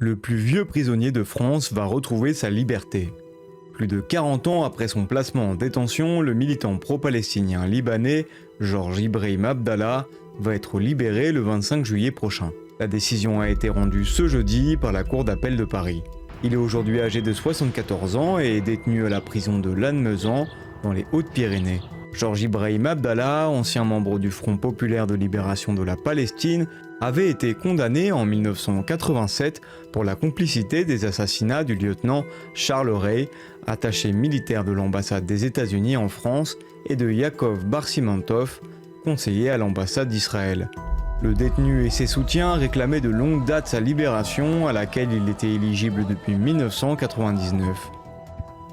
Le plus vieux prisonnier de France va retrouver sa liberté. Plus de 40 ans après son placement en détention, le militant pro-palestinien libanais Georges Ibrahim Abdallah va être libéré le 25 juillet prochain. La décision a été rendue ce jeudi par la Cour d'appel de Paris. Il est aujourd'hui âgé de 74 ans et est détenu à la prison de Lannemezan, dans les Hautes-Pyrénées. Georges Ibrahim Abdallah, ancien membre du Front populaire de libération de la Palestine, avait été condamné en 1987 pour la complicité des assassinats du lieutenant Charles Ray, attaché militaire de l'ambassade des États-Unis en France, et de Yaakov Bar-Simantov, conseiller à l'ambassade d'Israël. Le détenu et ses soutiens réclamaient de longue date sa libération, à laquelle il était éligible depuis 1999.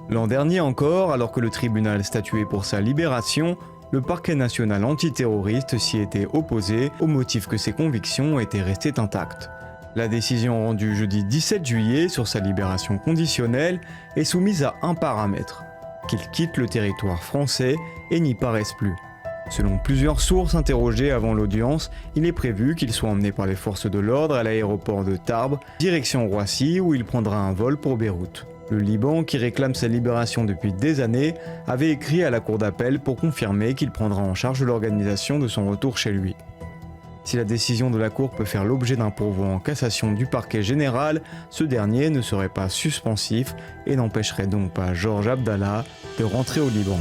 L'an dernier encore, alors que le tribunal statuait pour sa libération, le parquet national antiterroriste s'y était opposé au motif que ses convictions étaient restées intactes. La décision rendue jeudi 17 juillet sur sa libération conditionnelle est soumise à un paramètre, qu'il quitte le territoire français et n'y paraisse plus. Selon plusieurs sources interrogées avant l'audience, il est prévu qu'il soit emmené par les forces de l'ordre à l'aéroport de Tarbes, direction Roissy, où il prendra un vol pour Beyrouth. Le Liban, qui réclame sa libération depuis des années, avait écrit à la cour d'appel pour confirmer qu'il prendra en charge l'organisation de son retour chez lui. Si la décision de la cour peut faire l'objet d'un pourvoi en cassation du parquet général, ce dernier ne serait pas suspensif et n'empêcherait donc pas Georges Abdallah de rentrer au Liban.